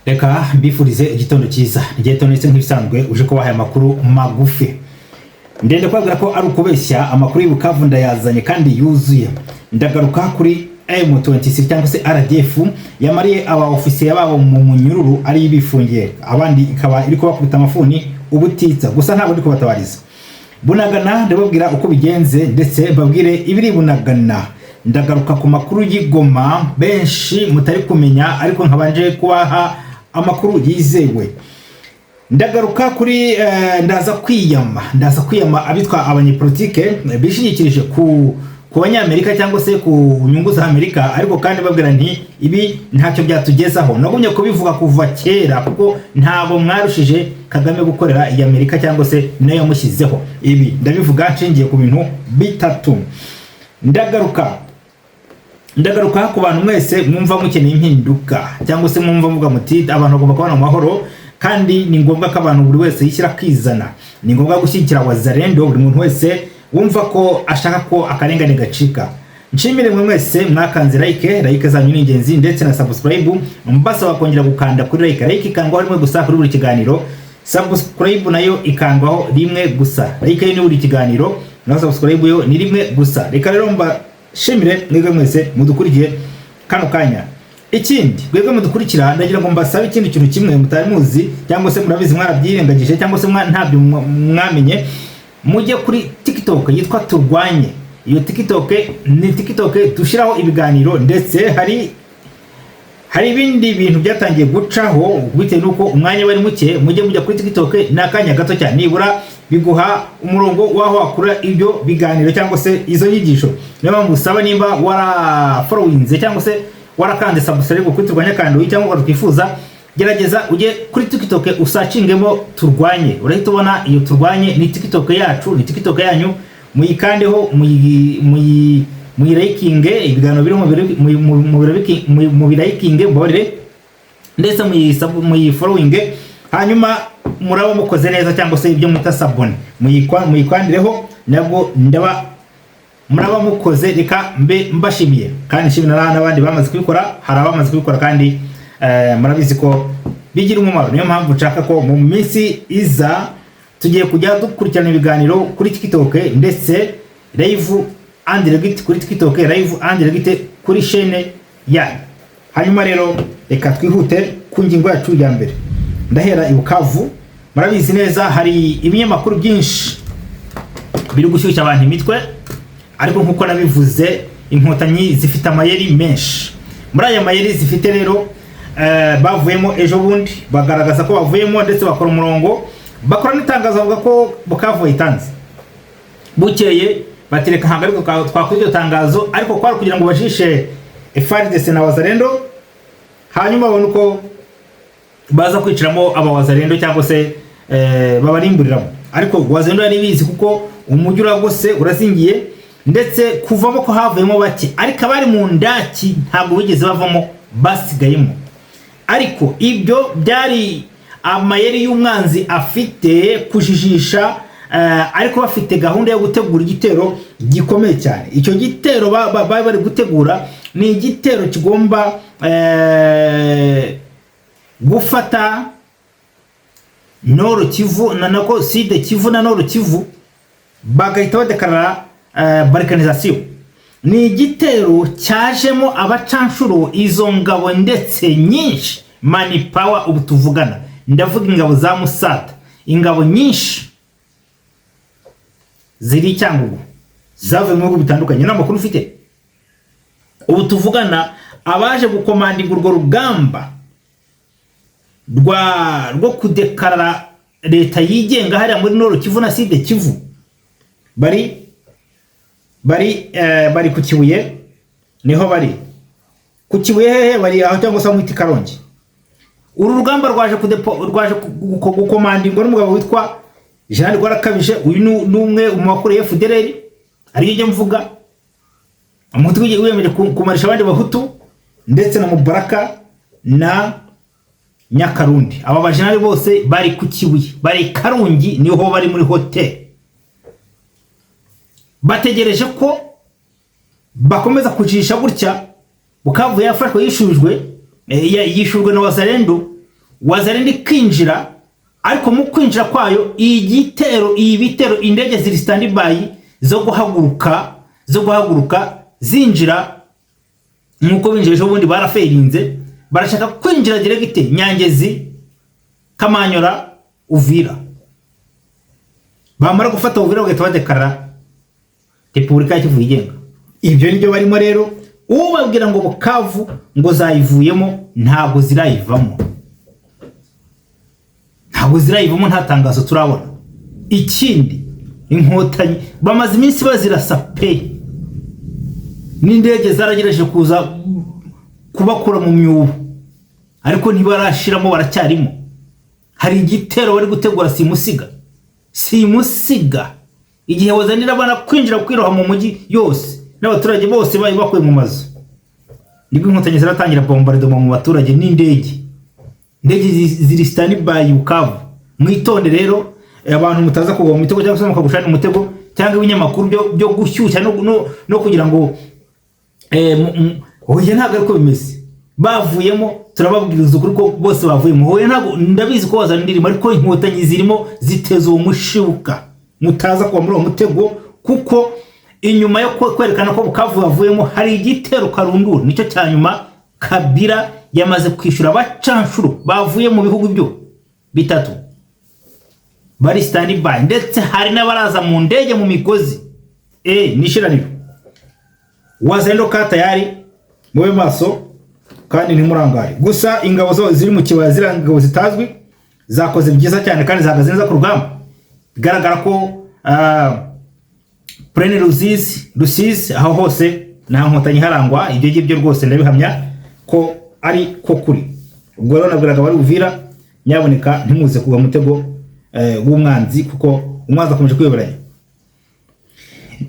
Reka mbifurize igitondo cyiza. Igitondo ndetse nk'ibisanzwe uje ko wahaye amakuru magufi. Ndende kwabwira ko ari ukubeshya amakuru y'Ubukavu ndayazanye kandi yuzuye. Ndagaruka kuri M26 cyangwa se RDF yamariye aba ofisiye babo mu munyururu ari bifungiye. Abandi ikaba iri kubakubita amafuni ubutitsa. Gusa ntabwo ndi kubatabariza. Bunagana ndababwira uko bigenze ndetse babwire ibiri Bunagana. Ndagaruka ku makuru y'Igoma benshi mutari kumenya ariko nkabanje kubaha amakuru yizewe. Ndagaruka kuri ndaza kwiyama abitwa abanyepolitike bishingikirije ku banyamerika cyangwa se ku nyungu za Amerika, ariko kandi babwira nti ibi ntacyo byatugezaho. Nagumye kubivuga kuva kera kuko ntabo mwarushije Kagame gukorera iyi Amerika cyangwa se nayo yamushyizeho. Ibi ndabivuga nshingiye ku bintu bitatu. Ndagaruka ku bantu mwese mwumva mukeneye impinduka cyangwa se mwumva muvuga muti abantu bagomba kubana mu mahoro, kandi ni ngombwa ko abantu buri wese yishyira kwizana. Ni ngombwa gushyigikira Wazalendo, buri muntu wese wumva ko ashaka ko akarengane gacika. Nshimire mwe mwese mwakanze like zanyu ni ingenzi, ndetse na subscribe mbasaba kongera gukanda kuri like ikangwaho rimwe gusa kuri buri kiganiro, subscribe nayo ikangwaho rimwe gusa. Like ni buri kiganiro na subscribe yo ni rimwe gusa. Reka rero shimire mwebwe mwese mudukurikiye kano kanya. Ikindi mwebwe mudukurikira ndagira ngo mbasabe ikindi kintu kimwe mutari muzi cyangwa se murabizi mwarabyirengagije cyangwa se ntabyo mwamenye. Mujye kuri TikTok yitwa Turwanye. Iyo TikTok ni TikTok dushiraho ibiganiro, ndetse hari ibindi bintu byatangiye gucaho bitewe nuko umwanya bari muke. Mujya kuri TikTok nakanya gato cyane, nibura biguha umurongo waho wakura ibyo biganiro cyangwa se izo nyigisho. Niba musaba nimba wara followinze cyangwa se warakanze subscribe kuri Turwanye kandi cyangwa twifuza, gerageza ujye kuri TikTok usachingemo Turwanye. Urahita ubona iyo Turwanye ni TikTok yacu, ni TikTok yanyu. Muyikandeho muyirayikinge ibiganiro biri mu birayikinge mbabarire, ndetse muyifollowinge, hanyuma muraba mukoze neza cyangwa se ibyo mutasabone muyikwandireho nabwo muraba mukoze. Reka mbashimiye kandi nshimira n'abandi bamaze kubikora. Hari abamaze kubikora kandi murabizi ko bigira umumaro. Niyo mpamvu nshaka ko mu minsi iza tugiye kujya dukurikirana ibiganiro kuri TikTok, ndetse live and direct kuri TikTok, live and direct kuri chaîne yanyu. Hanyuma rero reka twihute ku ngingo yacu ya mbere. Ndahera i Bukavu. Murabizi neza hari ibinyamakuru byinshi biri gushyushya abantu imitwe, ariko nkuko nabivuze inkotanyi zifite amayeri menshi. Muri aya mayeri zifite rero bavuyemo ejo bundi bagaragaza ko bavuyemo, ndetse bakora umurongo, bakora n'itangazo bavuga ko Bukavu yitanze. Bukeye batereka hangariko twakora iryo tangazo, ariko kwari kugira ngo bajishe FARDC na Wazalendo, hanyuma babone uko baza kwiciramo aba Wazalendo cyangwa se babarimburiramo. Ariko Wazalendo yari bizi kuko umujyi uragose urazingiye, ndetse kuvamo ko havuyemo bake, ariko abari mu ndaki ntabwo bigeze bavamo, basigayemo. Ariko ibyo byari amayeri y'umwanzi afite kujijisha, ariko bafite gahunda yo gutegura igitero gikomeye cyane. Icyo gitero bari gutegura ni igitero kigomba gufata Nord Kivu na nako Sud Kivu na Nord Kivu, bagahita badekarara balkanization. Ni igitero cyajemo abacanshuro izo ngabo ndetse nyinshi mani power. Ubu tuvugana ndavuga ingabo za Musata, ingabo nyinshi ziri Cyangugu zavuye mu bihugu bitandukanye. N'amakuru ufite ubu tuvugana, abaje gukomandinga urwo rugamba rwo kudekarara leta yigenga hariya muri Nord Kivu na Sud Kivu bari ku Kibuye. Niho bari ku Kibuye, hehe bari aho cyangwa se mu Karongi. Uru rugamba rwaje gukomandingwa n'umugabo witwa Jean Rwarakabije. Uyu numwe mu makuru ya FDLR ari yo mvuga, umutwe wiyemeje kumarisha abandi bahutu, ndetse na Mubaraka na Nyakarundi. Aba bajenali bose bari ku Kibuye, bari Karongi, niho bari muri hotel, bategereje ko bakomeza kujisha gutya Bukavu yafashwe yishujwe na Wazalendo, Wazalendo kwinjira, ariko mu kwinjira kwayo ibitero indege ziri standby zo guhaguruka zinjira, nkuko binjeje ubundi barafeirinze, barashaka kwinjira direct Nyangezi, Kamanyora, Uvira. Bamara gufata Uvira bagahita badekarara Repubulika ya Kivu yigenga. Ibyo nibyo barimo rero, ubabwira ngo Bukavu ngo zayivuyemo, ntabwo zirayivamo. Nta tangazo turabona. Ikindi, Inkotanyi bamaze iminsi bazirasa pe, n'indege zaragerageje kuza kubakura mu myubu, ariko ntibarashiramo, baracyarimo. Hari igitero bari gutegura simusiga igihe wazanira abana kwinjira kwiroha mu mujyi yose, n'abaturage bose bayi bakuye mu mazu, nibwo Inkotanyi ziratangira bombardement mu baturage n'indege ziri standby Bukavu. Mwitonde rero abantu mutaza kugwa mu mitego cyangwa se mukagushana umutego, cyangwa ibinyamakuru byo gushyushya no kugira ngo oya ntabwo ariko bimeze. Bavuyemo turababwiriza ukuri ko bose bavuyemo. Oya ntabwo ndabizi ko wazandirimo, ariko Inkotanyi zirimo ziteza umushibuka, mutaza kuba muri uwo mutego, kuko inyuma yo kwerekana ko Bukavu bavuyemo hari igitero Karundura, nicyo cya nyuma Kabila yamaze kwishura abacanshuro bavuye mu bihugu byo bitatu, bari standby, ndetse hari n'abaraza mu ndege mu migozi. Nishiraniro Wazalendo ka tayari, mube maso kandi ntimurangare. Gusa ingabo zo ziri mu kibaya, ziri ingabo zitazwi, zakoze byiza cyane kandi zahagaze neza ku rugamba. Bigaragara ko Prene Rusizi aho hose nta Nkotanyi harangwa. Ibyo ngibyo rwose ndabihamya ko ari ko kuri. Ubwo rero nabwiraga bari Uvira, nyaboneka ntimuze kugwa mutego w'umwanzi, kuko umwanzi akomeje kwiyoberanya.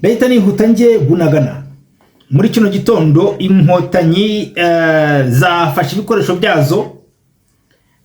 Leta nihuta nge Bunagana. Muri kino gitondo Inkotanyi zafashe ibikoresho byazo,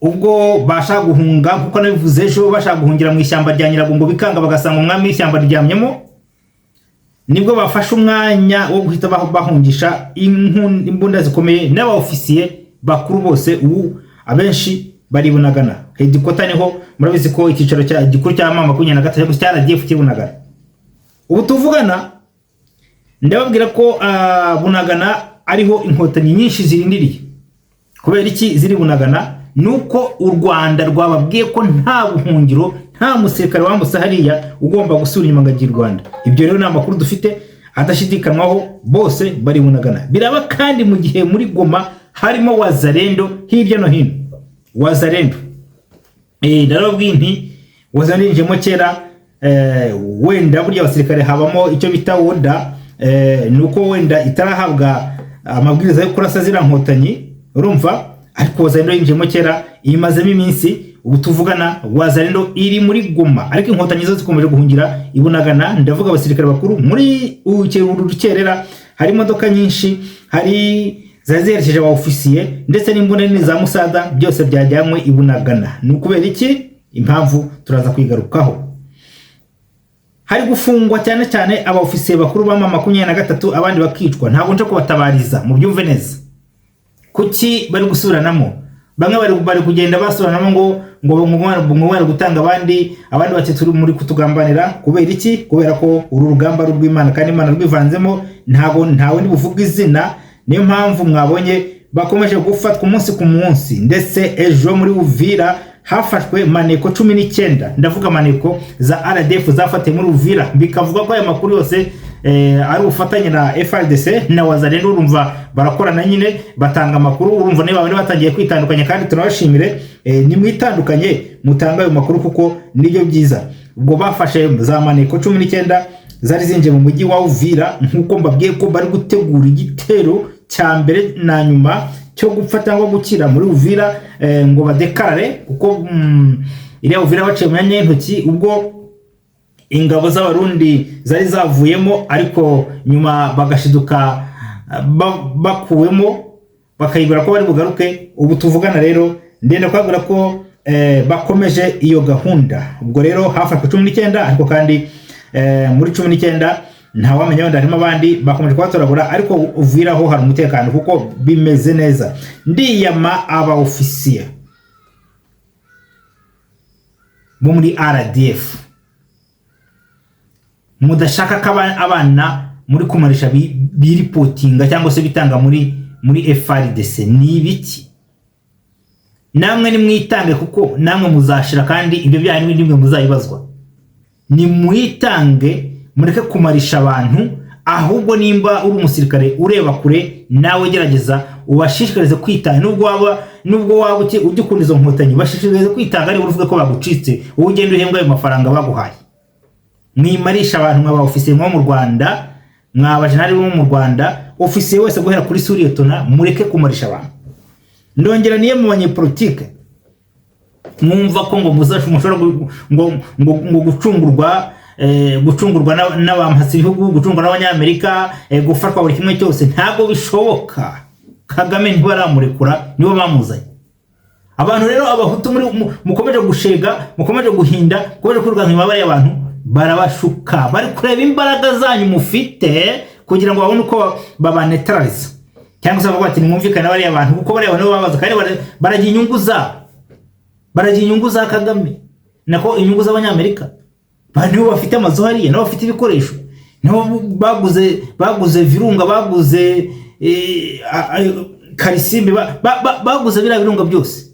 ubwo bashaka guhunga, kuko nabivuze ejo, bashaka guhungira mu ishyamba rya Nyiragongo bikanga, bagasanga umwami w'ishyamba ryamyemo. Nibwo bafashe umwanya wo guhita bahungisha imbunda zikomeye n'abaofisiye bakuru bose. Ubu abenshi bari Bunagana. Hedikota niho murabizi ko ikicaro cya gikuru cya mama 23 cyaragiye Bunagana. Ubu tuvugana ndababwira ko Bunagana ariho Inkotanyi nyinshi zirindiriye. Kubera iki ziri Bunagana? Nuko u Rwanda rwababwiye ko nta buhungiro, nta musirikare wambutse hariya ugomba gusura inyuma ngagira Rwanda. Ibyo rero ni amakuru dufite adashidikanwaho, bose bari Bunagana. Biraba kandi mu gihe muri Goma harimo Wazalendo hirya no hino. Wazalendo narababwiye nti Wazalendo kera, wenda burya abasirikare habamo icyo bita woda, nuko wenda itarahabwa amabwiriza yo kurasa zira Nkotanyi, urumva. Ariko Wazalendo yinjemo kera, imazemo iminsi. Ubu tuvugana Wazalendo iri muri Goma, ariko Inkotanyi zo zikomeje guhungira Bunagana. Ndavuga abasirikare bakuru muri urukerera, hari imodoka nyinshi, hari zazerekeje aba ofisiye, ndetse n'imbunda nini za Musada, byose byajyanywe Bunagana. Ni ukubera iki? Impamvu turaza kwigarukaho. Hari gufungwa cyane cyane aba ofisiye bakuru ba mama 23, abandi bakicwa. Ntabwo nje kubatabariza, mu byumve neza. Kuki bari gusuranamo? Bamwe bari kugenda basuranamo ngo bari gutanga, abandi bati turi muri kutugambanira. Kubera iki? Kubera ko uru rugamba rw'Imana kandi Imana rwivanzemo, ntawe ndi buvuga izina. Niyo mpamvu mwabonye bakomeje gufatwa umunsi ku munsi. Ndetse ejo muri Uvira hafashwe maneko 19. Ndavuga maneko za RDF zafatiye muri Uvira. Bikavuga ko aya makuru yose ari ubufatanye na FARDC na Wazalendo. Urumva barakorana nyine, batanga amakuru. Urumva niba bane batangiye kwitandukanya, kandi tunabashimire. Ni mwitandukanye mutanga ayo makuru, kuko nibyo byiza. Ubwo bafashe za maneko 19 zari zinje mu mujyi wa Uvira, nkuko mbabwiye ko bari gutegura igitero cya mbere na nyuma cyo gufata ngo gukira muri Uvira, ngo badekarare, kuko iriya Uvira baciye mu myanya y'intoki. Ubwo ingabo z'abarundi zari zavuyemo, ariko nyuma bagashiduka bakuwemo, bakayibura ko bari bugaruke. Ubu tuvugana rero ndenda kwagura ko bakomeje iyo gahunda. Ubwo rero hafashwe 19, ariko kandi muri 19 nta wamenya wenda harimo abandi bakomeje kwatoragura, ariko Uvira ho hari umutekano kuko bimeze neza. Ndiyama aba ofisiye bo muri RDF mudashaka ko abana muri kumarisha biripotinga cyangwa se bitanga muri FRDC ni ibiki? Namwe nimwitange kuko namwe muzashira kandi ibyo byanyu n'ibimwe muzayibazwa. Ni mwitange mureke kumarisha abantu, ahubwo nimba uri umusirikare ureba kure nawe gerageza ubashishikarize kwitanga. Nubwo waba ugikunda izo nkotanyi, bashishikarize kwitanga ari uruvuga ko bagucitse, wowe ugenda uhembwa ayo mafaranga baguhaye. Mwimarisha abantu mwaba ofisiye mu Rwanda, mwaba generali bo mu Rwanda, ofisiye wese guhera kuri suriyetona, mureke kumarisha abantu. Ndongera niye mu banyepolitike mwumva ko ngo mushobora ngo gucungurwa n'abampatsi ibihugu, gucungurwa n'abanyamerika, gufatwa buri kimwe cyose. Ntago bishoboka. Kagame ntibaramurekura, nibo bamuzanye. Abantu rero abahutu mukomeje gushega, mukomeje guhinda, mukomeje kurwanya imibare y'abantu, barabashuka, bari kureba imbaraga zanyu mufite kugira ngo babone uko babanetralize, cyangwa se bavuga ati nimwumvikane bari abantu kuko bari abantu babaza kandi baragiye inyungu za Kagame, nako inyungu z'abanyamerika. Bantu bafite amazu hariya, nabo bafite ibikoresho, nabo baguze Virunga, baguze Karisimbi, baguze biriya birunga byose.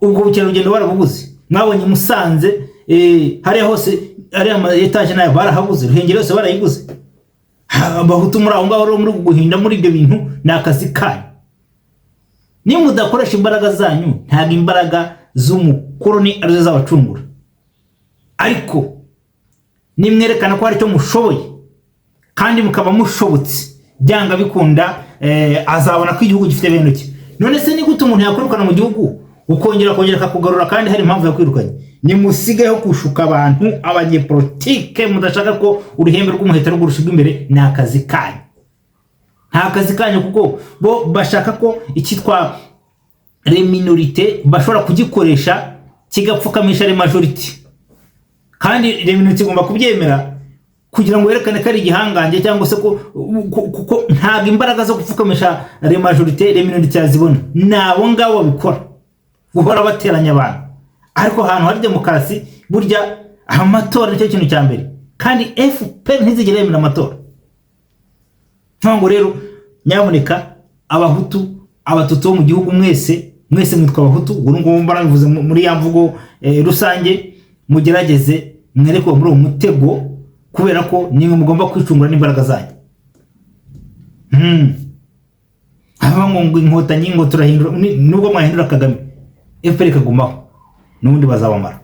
Ubwo bukerarugendo barabuguze. Mwabonye Musanze, hariya hose hariya ama etage nayo barahaguze, Ruhengeri yose barayiguze. Abahutu muri aho ngaho muri guhinda muri ibyo bintu ni akazi kanyu. Ni mudakoresha imbaraga zanyu, ntabwo imbaraga z'umukoroni arizo zabacungura. Ariko nimwerekana ko hari cyo mushoboye kandi mukaba mushobotse, byanga bikunda azabona ko igihugu gifite bene cyo. None se ni gute umuntu yakwirukana mu gihugu ukongera akakugarura kandi hari impamvu yakwirukanye? Ni musigeho kushuka abantu, abanyepolitike mudashaka ko uruhembe rw'umuheta rugurushirwa imbere. Ni akazi kanyu, nta kazi kanyu, kuko bo bashaka ko ikitwa minorite bashobora kugikoresha kigapfukamisha majority, kandi minorite igomba kubyemera kugira ngo yerekane ko ari igihangange, cyangwa se kuko ntabwo imbaraga zo gupfukamisha majorite minorite yazibona. Nabo ngabo bikora guhora bateranya abantu. Ariko ahantu hari demokarasi, burya amatora nicyo kintu cya mbere, kandi FPR ntizigera yemera amatora. Ntango rero nyamuneka abahutu, abatutsi bo mu gihugu mwese mwitwa abahutu, ngo mbaravuze muri ya mvugo rusange, mugerageze mwereke muri uwo mutego, kubera ko nimwe mugomba kwicungura n'imbaraga zanyu. Ngo inkotanyi ngo turahindura, nubwo mwahindura Kagame, FPR ikagumaho, n'ubundi bazabamara.